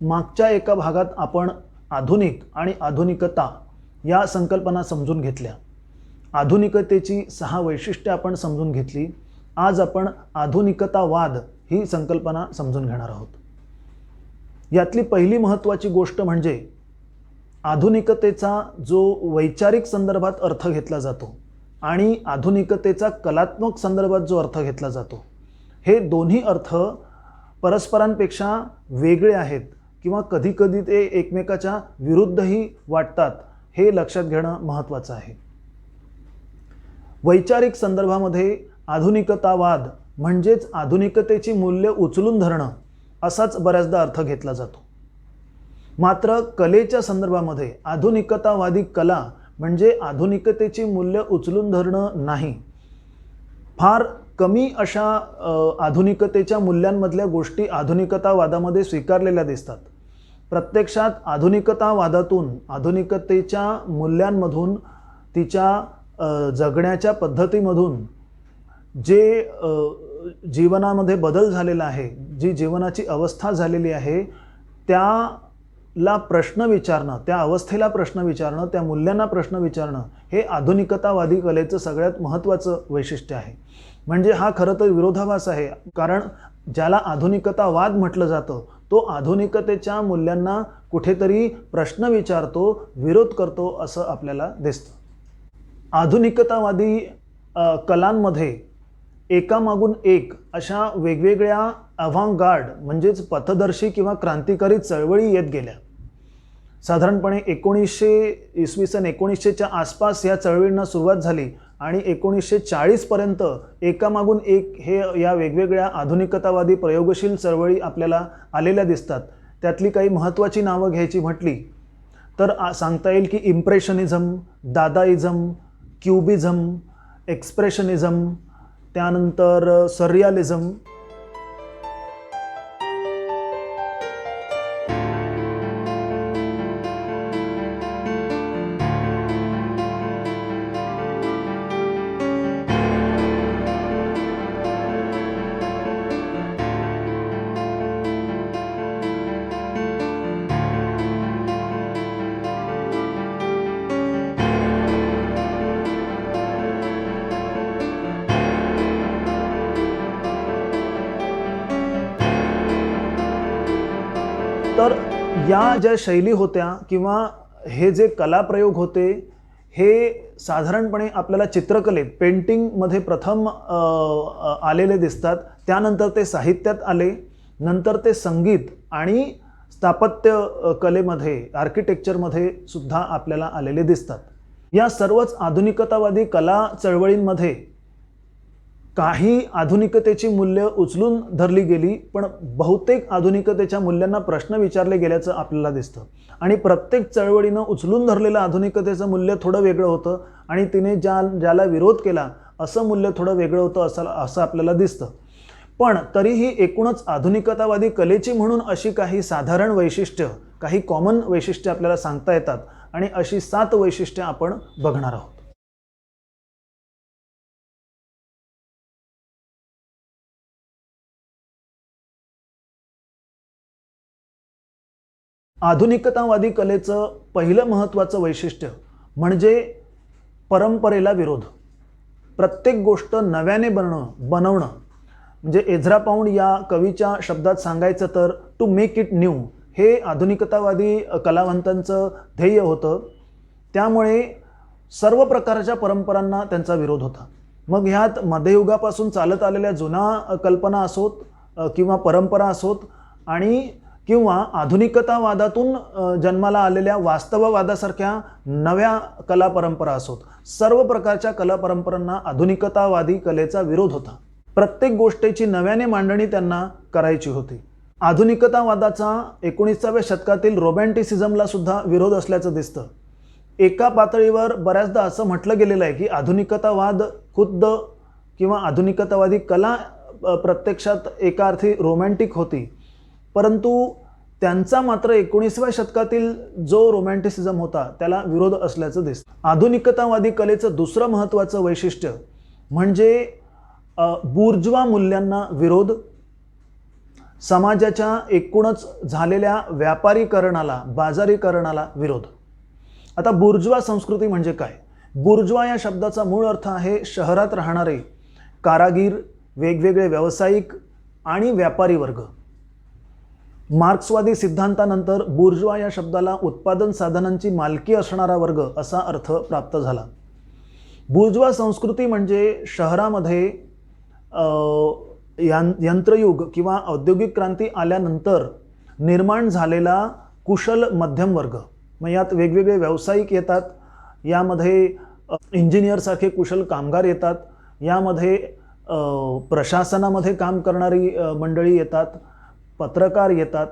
मागच्या एका भागात आपण आधुनिक आणि आधुनिकता या संकल्पना समजून घेतल्या. आधुनिकतेची 6 वैशिष्ट्ये आपण समजून घेतली. आज आपण आधुनिकतावाद ही संकल्पना समजून घेणार आहोत. यातली पहिली महत्त्वाची गोष्ट म्हणजे आधुनिकतेचा जो वैचारिक संदर्भात अर्थ घेतला जातो आणि आधुनिकतेचा कलात्मक संदर्भात जो अर्थ घेतला जातो, हे दोन्ही अर्थ परस्परांपेक्षा वेगळे आहेत किंवा कधीकधी ते एकमेकाच्या विरुद्धही वाटतात, हे लक्षात घेणं महत्त्वाचं आहे. वैचारिक संदर्भामध्ये आधुनिकतावाद म्हणजेच आधुनिकतेची मूल्य उचलून धरणं असाच बऱ्याचदा अर्थ घेतला जातो. मात्र कलेच्या संदर्भामध्ये आधुनिकतावादी कला म्हणजे आधुनिकतेची मूल्य उचलून धरणं नाही. फार कमी अशा आधुनिकतेच्या मूल्यांमधल्या गोष्टी आधुनिकतावादामध्ये स्वीकारलेल्या दिसतात. प्रत्यक्षात आधुनिकतावादातून, आधुनिकतेच्या मूल्यांमधून, तिच्या जगण्याच्या पद्धतीमधून जे जीवनामध्ये बदल झालेला आहे, जी जीवनाची अवस्था झालेली आहे, त्याला प्रश्न विचारणं, त्या अवस्थेला प्रश्न विचारणं, त्या मूल्यांना प्रश्न विचारणं, हे आधुनिकतावादी कलेचं सगळ्यात महत्त्वाचं वैशिष्ट्य आहे. म्हणजे हा खरं तर विरोधाभास आहे, कारण ज्याला आधुनिकतावाद म्हटलं जातं तो आधुनिकतेच्या मूल्यांना कुठेतरी प्रश्न विचारतो, विरोध करतो असं आपल्याला दिसतं. आधुनिकतावादी कलांमध्ये एकामागून एक अशा वेगवेगळ्या अव्हांगार्ड म्हणजेच पथदर्शी किंवा क्रांतिकारी चळवळी येत गेल्या. साधारणपणे 1900 च्या आसपास या चळवळींना सुरुवात झाली आणि 1940 पर्यंत एकामागून एक हे या वेगवेगळ्या आधुनिकतावादी प्रयोगशील चळवळी आपल्याला आलेल्या दिसतात. त्यातली काही महत्त्वाची नावं घ्यायची म्हटली तर सांगता येईल की इम्प्रेशनिझम, दादाइझम, क्युबिझम, एक्सप्रेशनिझम, त्यानंतर सर्रियालिझम. तर या ज्या शैली होत्या किंवा हे जे कलाप्रयोग होते, हे साधारणपणे आपल्याला चित्रकलेत, पेंटिंगमध्ये प्रथम आलेले दिसतात. त्यानंतर ते साहित्यात आले, नंतर ते संगीत आणि स्थापत्य कलेमध्ये, आर्किटेक्चरमध्ये सुद्धा आपल्याला आलेले दिसतात. या सर्वच आधुनिकतावादी कला चळवळींमध्ये काही आधुनिकतेची मूल्य उचलून धरली गेली, पण बहुतेक आधुनिकतेच्या मूल्यांना प्रश्न विचारले गेल्याचं आपल्याला दिसतं. आणि प्रत्येक चळवळीनं उचलून धरलेलं आधुनिकतेचं मूल्य थोडं वेगळं होतं आणि तिने ज्याला विरोध केला असं मूल्य थोडं वेगळं होतं असं आपल्याला दिसतं. पण तरीही एकूणच आधुनिकतावादी कलेची म्हणून अशी काही साधारण वैशिष्ट्य, काही कॉमन वैशिष्ट्य आपल्याला सांगता येतात आणि अशी 7 वैशिष्ट्ये आपण बघणार आहोत. आधुनिकतावादी कलेचं पहिलं महत्त्वाचं वैशिष्ट्य म्हणजे परंपरेला विरोध. प्रत्येक गोष्ट नव्याने बनवणं. म्हणजे एझरा पाउंड या कवीच्या शब्दात सांगायचं तर टू मेक इट न्यू हे आधुनिकतावादी कलावंतांचं ध्येय होतं. त्यामुळे सर्व प्रकारच्या परंपरांना त्यांचा विरोध होता. मग ह्यात मध्ययुगापासून चालत आलेल्या जुना कल्पना असोत किंवा परंपरा असोत आणि किंवा आधुनिकतावादातून जन्माला आलेल्या वास्तववादासारख्या नव्या कला परंपरा असोत, सर्व प्रकारच्या कला परंपरांना आधुनिकतावादी कलेचा विरोध होता. प्रत्येक गोष्टीची नव्याने मांडणी त्यांना करायची होती. आधुनिकतावादाचा 19व्या शतकातील रोमॅन्टिसिझमला सुद्धा विरोध असल्याचं दिसतं. एका पातळीवर बऱ्याचदा असं म्हटलं गेलेलं आहे की आधुनिकतावाद खुद्द किंवा आधुनिकतावादी कला प्रत्यक्षात एका अर्थी रोमॅन्टिक होती, परंतु त्यांचा मात्र 19व्या शतकातील जो रोमॅन्टिसिझम होता त्याला विरोध असल्याचं दिसतं. आधुनिकतावादी कलेचं दुसरं महत्त्वाचं वैशिष्ट्य म्हणजे बुर्जवा मूल्यांना विरोध, समाजाच्या एकूणच झालेल्या व्यापारीकरणाला, बाजारीकरणाला विरोध. आता बुर्जवा संस्कृती म्हणजे काय? बुर्जवा या शब्दाचा मूळ अर्थ आहे शहरात राहणारे कारागीर, वेगवेगळे व्यावसायिक आणि व्यापारी वर्ग. मार्क्सवादी सिद्धांतानंतर बुर्जवा या शब्दाला उत्पादन साधनांची मालकी असणारा वर्ग असा अर्थ प्राप्त झाला. बुर्जवा संस्कृती म्हणजे शहरामध्ये यंत्रयुग किंवा औद्योगिक क्रांती आल्यानंतर निर्माण झालेला कुशल मध्यम वर्ग. मग यात वेगवेगळे व्यावसायिक येतात, यामध्ये इंजिनियरसारखे कुशल कामगार येतात, यामध्ये प्रशासनामध्ये काम करणारी मंडळी येतात, पत्रकार येतात.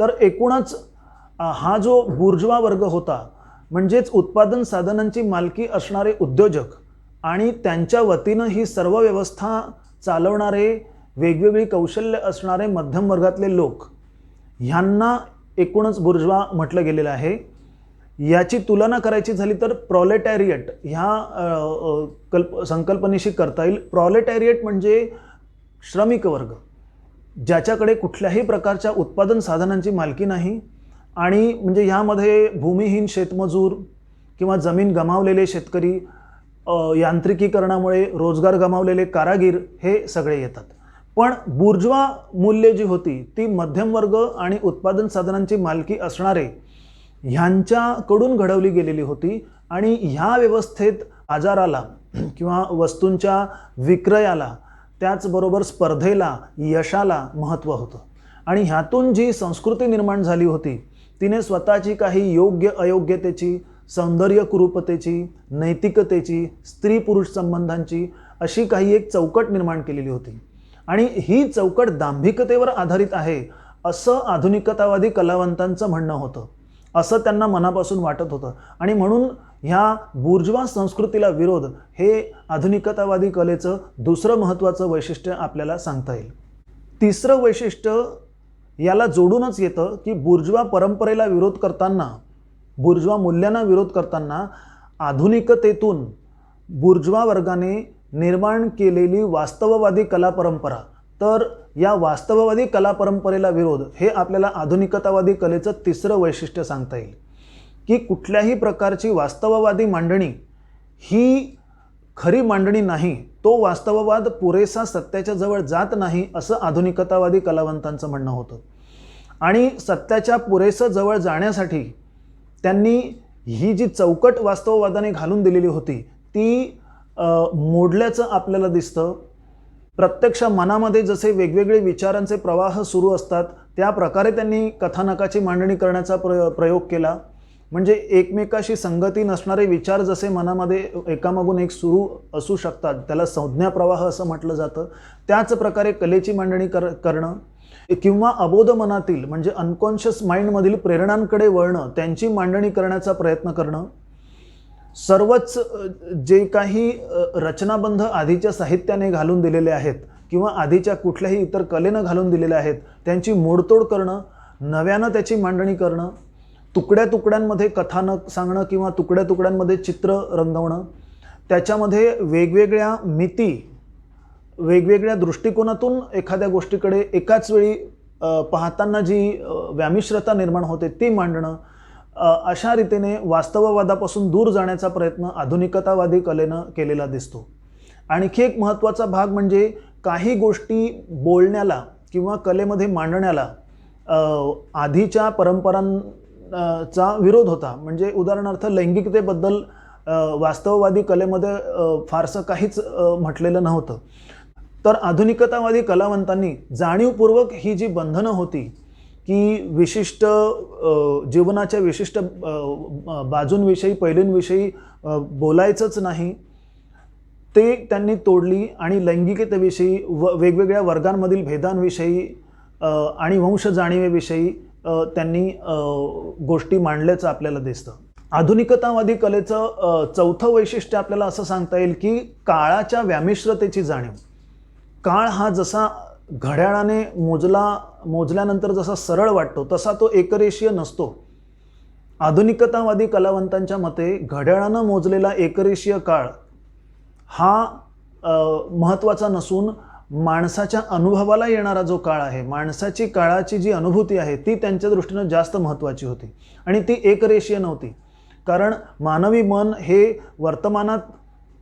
तर एकूणच हा जो बुर्जवा वर्ग होता म्हणजेच उत्पादन साधनांची मालकी असणारे उद्योजक आणि त्यांच्या वतीनं ही सर्व व्यवस्था चालवणारे वेगवेगळी कौशल्य असणारे मध्यम वर्गातले लोक, ह्यांना एकूणच बुर्जवा म्हटलं गेलेलं आहे. याची तुलना करायची झाली तर प्रॉलेटॅरिएट ह्या संकल्पनेशी करता येईल. प्रॉलेटॅरिएट म्हणजे श्रमिक वर्ग, ज्याच्याकडे कुठल्याही प्रकारच्या उत्पादन साधनांची मालकी नाही आणि म्हणजे ह्यामध्ये भूमिहीन शेतमजूर किंवा जमीन गमावलेले शेतकरी, यांत्रिकीकरणामुळे रोजगार गमावलेले कारागीर हे सगळे येतात. पण बुर्जवा मूल्य जी होती ती मध्यम वर्ग आणि उत्पादन साधनांची मालकी असणारे ह्यांच्याकडून घडवली गेलेली होती आणि ह्या व्यवस्थेत बाजाराला किंवा वस्तूंच्या विक्रयाला, त्याचबरोबर स्पर्धेला, यशाला महत्त्व होतं. आणि ह्यातून जी संस्कृती निर्माण झाली होती तिने स्वतःची काही योग्य अयोग्यतेची, सौंदर्य कुरूपतेची, नैतिकतेची, स्त्री पुरुष संबंधांची अशी काही एक चौकट निर्माण केलेली होती. आणि ही चौकट दांभिकतेवर आधारित आहे असं आधुनिकतावादी कलावंतांचं म्हणणं होतं, असं त्यांना मनापासून वाटत होतं. आणि म्हणून ह्या बुर्जवा संस्कृतीला विरोध हे आधुनिकतावादी कलेचं दुसरं महत्त्वाचं वैशिष्ट्य आपल्याला सांगता येईल. तिसरं वैशिष्ट्य याला जोडूनच येतं की बुर्जवा परंपरेला विरोध करताना, बुर्जवा मूल्यांना विरोध करताना आधुनिकतेतून बुर्जवा वर्गाने निर्माण केलेली वास्तववादी कला परंपरा, तर या वास्तववादी कला परंपरेला विरोध हे आपल्याला आधुनिकतावादी कलेचं तिसरं वैशिष्ट्य सांगता येईल. की कुठल्याही प्रकारची वास्तववादी मांडणी ही खरी मांडणी नाही, तो वास्तववाद पुरेसा सत्याच्या जवळ जात नाही असं आधुनिकतावादी कलावंतांचं म्हणणं होतं. आणि सत्याच्या पुरेसं जवळ जाण्यासाठी त्यांनी ही जी चौकट वास्तववादाने घालून दिलेली होती ती मोडल्याचं आपल्याला दिसतं. प्रत्यक्ष मनामध्ये जसे वेगवेगळे विचारांचे प्रवाह सुरू असतात त्या प्रकारे त्यांनी कथानकाची मांडणी करण्याचा प्रयोग केला. म्हणजे एकमेकाशी संगती नसणारे विचार जसे मनामध्ये एकामागून एक सुरू असू शकतात, त्याला संज्ञा प्रवाह असं म्हटलं जातं. त्याच प्रकारे कलेची मांडणी करणं किंवा अबोध मनातील म्हणजे अनकॉन्शियस माइंडमधील प्रेरणांकडे वळणं, त्यांची मांडणी करण्याचा प्रयत्न करणं. सर्वच जे काही रचनाबंध आधीच्या साहित्याने घालून दिलेले आहेत किंवा आधीच्या कुठल्याही इतर कलेनं घालून दिलेले आहेत त्यांची मोडतोड करणं, नव्यानं त्याची मांडणी करणं, तुकड्या तुकड्यांमध्ये कथानक सांगणं किंवा तुकड्या तुकड्यांमध्ये चित्र रंगवणं, त्याच्यामध्ये वेगवेगळ्या मिती, वेगवेगळ्या दृष्टिकोनातून एखाद्या गोष्टीकडे एकाच वेळी पाहताना जी व्यामिश्रता निर्माण होते ती मांडणं, अशा रीतीने वास्तववादापासून दूर जाण्याचा प्रयत्न आधुनिकतावादी कलेनं केलेला दिसतो. आणखी एक महत्त्वाचा भाग म्हणजे काही गोष्टी बोलण्याला किंवा कलेमध्ये मांडण्याला आधीच्या परंपरांचा विरोध होता. म्हणजे उदाहरणार्थ लैंगिकतेबद्दल वास्तववादी कलेमध्ये फारसं काहीच म्हटलेलं नव्हतं. तर आधुनिकतावादी कलावंतांनी जाणीवपूर्वक ही जी बंधनं होती की विशिष्ट जीवनाच्या विशिष्ट बाजूंविषयी, पैलूंविषयी बोलायचंच नाही, ते त्यांनी तोडली आणि लैंगिकतेविषयी वेगवेगळ्या वर्गांमधील भेदांविषयी आणि वंश जाणीवेविषयी त्यांनी गोष्टी मांडल्याचं आपल्याला दिसतं. आधुनिकतावादी कलेचं चौथं वैशिष्ट्य आपल्याला असं सांगता येईल की काळाच्या व्यामिश्रतेची जाणीव. काळ हा जसा घड्याळाने मोजल्यानंतर जसा सरळ वाटतो तसा तो एकरेषीय नसतो. आधुनिकतावादी कलावंतांच्या मते घड्याळानं मोजलेला एकरेषीय काळ हा महत्त्वाचा नसून माणसाच्या अनुभवाला येणारा जो काळ आहे, माणसाची काळाची जी अनुभूती आहे ती त्यांच्या दृष्टीनं जास्त महत्त्वाची होती आणि ती एकरेषीय नव्हती. कारण मानवी मन हे वर्तमानात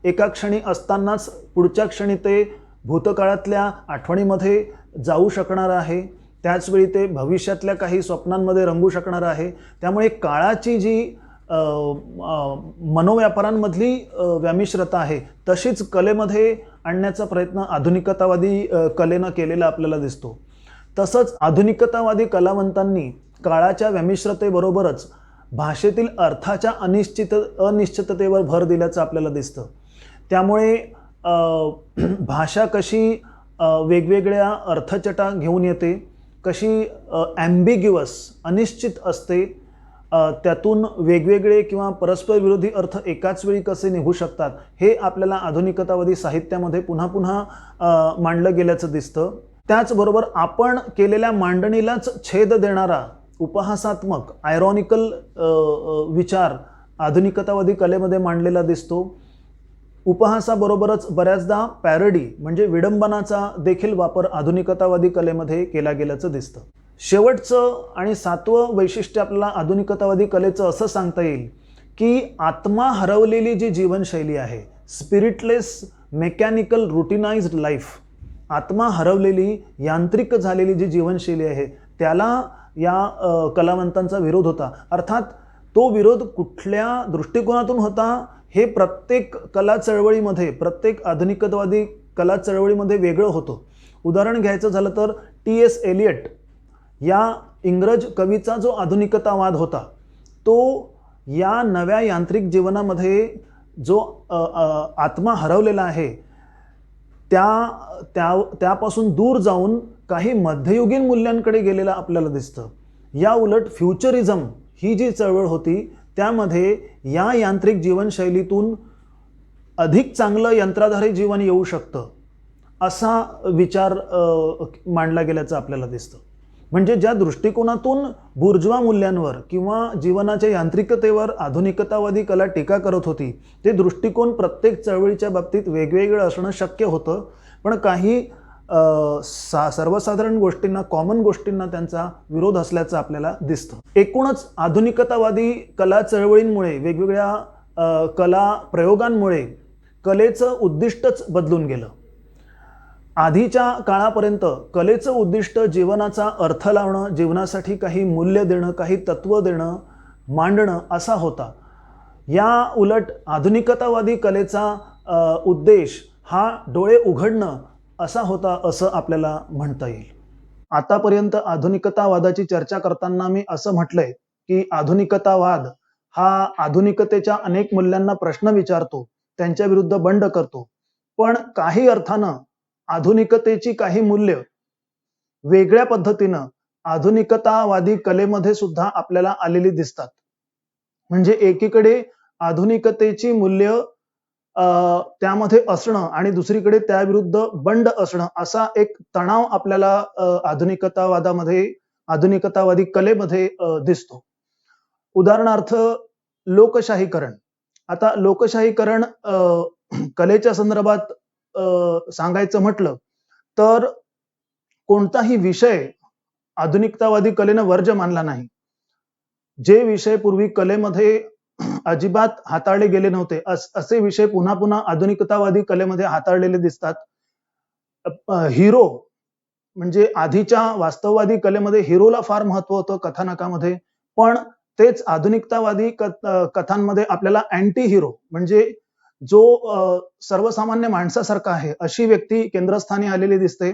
एका क्षणी असतानाच पुढच्या क्षणी ते भूतकाळातल्या आठवणीमध्ये जाऊ शकणार आहे, त्याचवेळी ते भविष्यातल्या काही स्वप्नांमध्ये रंगू शकणार आहे. त्यामुळे काळाची जी मनोव्यापारांमधली व्यामिश्रता आहे तशीच कलेमध्ये आणण्याचा प्रयत्न आधुनिकतावादी कलेनं केलेला आपल्याला दिसतो. तसंच आधुनिकतावादी कलावंतांनी काळाच्या व्यामिश्रतेबरोबरच भाषेतील अर्थाच्या अनिश्चिततेवर भर दिल्याचं आपल्याला दिसतं. त्यामुळे भाषा कशी वेगवेगळ्या अर्थचटा घेऊन येते, कशी ॲम्बिग्युअस अनिश्चित असते, त्यातून वेगवेगळे किंवा परस्पर विरोधी अर्थ एकाच वेळी कसे निघू शकतात, हे आपल्याला आधुनिकतावादी साहित्यामध्ये पुन्हा पुन्हा मांडलं गेल्याचं दिसतं. त्याचबरोबर आपण केलेल्या मांडणीलाच छेद देणारा उपहासात्मक आयरॉनिकल विचार आधुनिकतावादी कलेमध्ये मांडलेला दिसतो. उपहासाबरोबरच बऱ्याचदा पॅरडी म्हणजे विडंबनाचा देखील वापर आधुनिकतावादी कलेमध्ये केला गेल्याचं दिसतं. शेवटचं आणि 7वं वैशिष्ट्य आपल्याला आधुनिकतावादी कलेचं असं सांगता येईल की आत्मा हरवलेली जी जीवनशैली आहे, स्पिरिटलेस मेकॅनिकल रुटिनाइज्ड लाईफ, आत्मा हरवलेली यांत्रिक झालेली जी जीवनशैली आहे त्याला या कलावंतांचा विरोध होता. अर्थात तो विरोध कुठल्या दृष्टिकोनातून होता हे प्रत्येक कला चळवळीमध्ये, प्रत्येक आधुनिकतावादी कला चळवळीमध्ये वेगळं होतं. उदाहरण घ्यायचं झालं तर T.S. एलियट या इंग्रज कवीचा जो आधुनिकतावाद होता तो या नव्या यांत्रिक जीवनामध्ये जो आत्मा हरवलेला आहे त्यापासून दूर जाऊन काही मध्ययुगीन मूल्यांकडे गेलेला आपल्याला दिसतं. या उलट फ्युचरिझम ही जी चळवळ होती त्यामध्ये या यांत्रिक जीवनशैलीतून अधिक चांगलं यंत्राधारित जीवन येऊ शकतं असा विचार मांडला गेल्याचं आपल्याला दिसतं. म्हणजे ज्या दृष्टिकोनातून बुर्जवा मूल्यांवर किंवा जीवनाच्या यांत्रिकतेवर आधुनिकतावादी कला टीका करत होती ते दृष्टिकोन प्रत्येक चळवळीच्या बाबतीत वेगवेगळं असणं शक्य होतं. पण काही सर्वसाधारण गोष्टींना, कॉमन गोष्टींना त्यांचा विरोध असल्याचं आपल्याला दिसतं. एकूणच आधुनिकतावादी कला चळवळींमुळे, वेगवेगळ्या कला प्रयोगांमुळे कलेचं उद्दिष्टच बदलून गेलं. आधीच्या काळापर्यंत कलेचं उद्दिष्ट जीवनाचा अर्थ लावणं, जीवनासाठी काही मूल्य देणं, काही तत्त्व देणं, मांडणं असा होता. या उलट आधुनिकतावादी कलेचा उद्देश हा डोळे उघडणं असा होता असं आपल्याला म्हणता येईल. आतापर्यंत आधुनिकतावादाची चर्चा करताना मी असं म्हटलंय की आधुनिकतावाद हा आधुनिकतेच्या अनेक मूल्यांना प्रश्न विचारतो, त्यांच्या विरुद्ध बंड करतो. पण काही अर्थानं आधुनिकतेची काही मूल्य वेगळ्या पद्धतीनं आधुनिकतावादी कलेमध्ये सुद्धा आपल्याला आलेली दिसतात. म्हणजे एकीकडे आधुनिकतेची मूल्य त्यामध्ये असणं आणि दुसरीकडे त्याविरुद्ध बंड असणं असा एक तणाव आपल्याला आधुनिकतावादामध्ये, आधुनिकतावादी कलेमध्ये दिसतो. उदाहरणार्थ लोकशाहीकरण. आता लोकशाहीकरण कलेच्या संदर्भात सांगायचं म्हटलं तर कोणताही विषय आधुनिकतावादी कलेनं वर्ज्य मानला नाही. जे विषय पूर्वी कलेमध्ये अजिबात हाताळले गेले नव्हते असे विषय पुन्हा पुन्हा आधुनिकतावादी कलेमध्ये हाताळलेले दिसतात. हिरो म्हणजे आधीच्या वास्तववादी कलेमध्ये हिरोला फार महत्व होतं कथानकामध्ये, पण तेच आधुनिकतावादी कथांमध्ये आपल्याला अँटी हिरो म्हणजे जो सर्वसामान्य माणसासारखा आहे अशी व्यक्ती केंद्रस्थानी आलेली दिसते.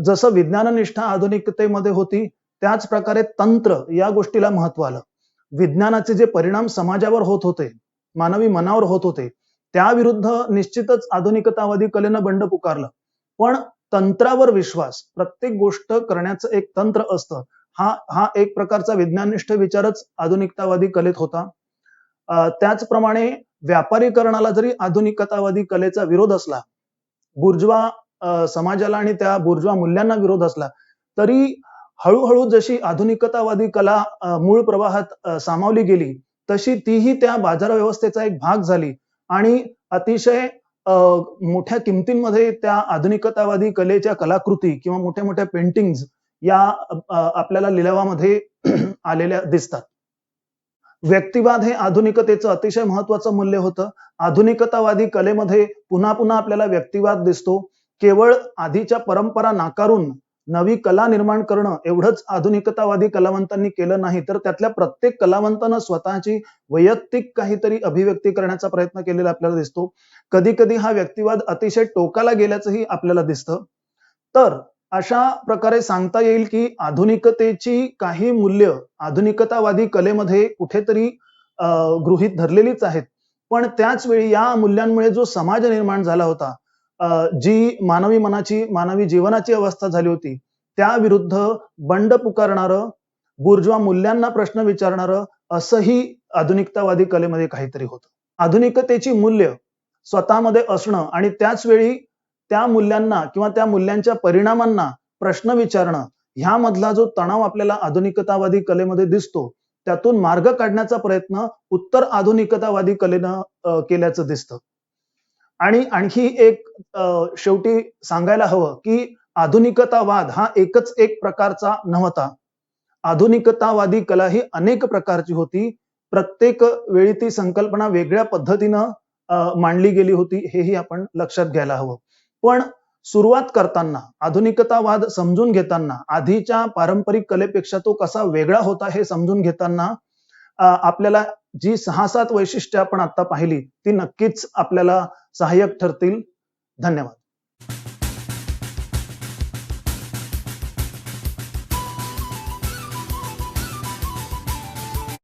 जसं विज्ञाननिष्ठा आधुनिकतेमध्ये होती त्याच प्रकारे तंत्र या गोष्टीला महत्व आलं. विज्ञानाचे जे परिणाम समाजावर होत होते, मानवी मनावर होत होते, त्याविरुद्ध निश्चितच आधुनिकतावादी कलेनं बंड पुकारलं. पण तंत्रावर विश्वास, प्रत्येक गोष्ट करण्याचं एक तंत्र असतं, हा एक प्रकारचा विज्ञाननिष्ठ विचारच आधुनिकतावादी कलेत होता. त्याचप्रमाणे व्यापारीकरणाला जरी आधुनिकतावादी कलेचा विरोध असला, बुर्जवा समाजाला आणि त्या बुर्जवा मूल्यांना विरोध असला, तरी हळूहळू जशी आधुनिकतावादी कला मूळ प्रवाहात सामावली गेली तशी तीही त्या बाजार व्यवस्थेचा एक भाग झाली आणि अतिशय मोठ्या किमतींमध्ये त्या आधुनिकतावादी कलेच्या कलाकृती किंवा मोठ्या मोठ्या पेंटिंग्ज या आपल्याला लिलावामध्ये आलेल्या दिसतात. व्यक्तिवाद हे आधुनिकतेचं अतिशय महत्वाचं मूल्य होतं. आधुनिकतावादी कलेमध्ये पुन्हा पुन्हा आपल्याला व्यक्तिवाद दिसतो. केवळ आधीच्या परंपरा नाकारून नवी कला निर्माण करणं एवढंच आधुनिकतावादी कलावंतांनी केलं नाही, तर त्यातल्या प्रत्येक कलावंतानं स्वतःची वैयक्तिक काहीतरी अभिव्यक्ती करण्याचा प्रयत्न केलेला आपल्याला दिसतो. कधी कधी हा व्यक्तिवाद अतिशय टोकाला गेल्याचंही आपल्याला दिसतं. तर अशा प्रकारे सांगता येईल की आधुनिकतेची काही मूल्य आधुनिकतावादी कलेमध्ये कुठेतरी गृहीत धरलेलीच आहेत. पण त्याच वेळी या मूल्यांमुळे जो समाज निर्माण झाला होता, जी मानवी मनाची, मानवी जीवनाची अवस्था झाली होती, त्याविरुद्ध बंड पुकारणारं, बुर्जवा मूल्यांना प्रश्न विचारणारं असंही आधुनिकतावादी कलेमध्ये काहीतरी होतं. आधुनिकतेची मूल्य स्वतःमध्ये असणं आणि त्याच वेळी त्या मूल्यांना किंवा त्या मूल्यांच्या परिणामांना प्रश्न विचारणं, ह्यामधला जो तणाव आपल्याला आधुनिकतावादी कलेमध्ये दिसतो, त्यातून मार्ग काढण्याचा प्रयत्न उत्तर आधुनिकतावादी कलेनं केल्याचं दिसतं. आणि आणखी एक शेवटी सांगायला हवं की आधुनिकतावाद हा एकच एक प्रकारचा नव्हता. आधुनिकतावादी कला ही अनेक प्रकारची होती. प्रत्येक वेळी ती संकल्पना वेगळ्या पद्धतीनं मांडली गेली होती, हेही आपण लक्षात घ्यायला हवं. पण सुरुवात करताना, आधुनिकतावाद समजून घेताना, आधीच्या पारंपरिक कलेपेक्षा तो कसा वेगळा होता हे समजून घेताना आपल्याला जी 6-7 वैशिष्ट्ये आपण आता पाहिली, ती नक्कीच आपल्याला सहाय्यक ठरतील. धन्यवाद.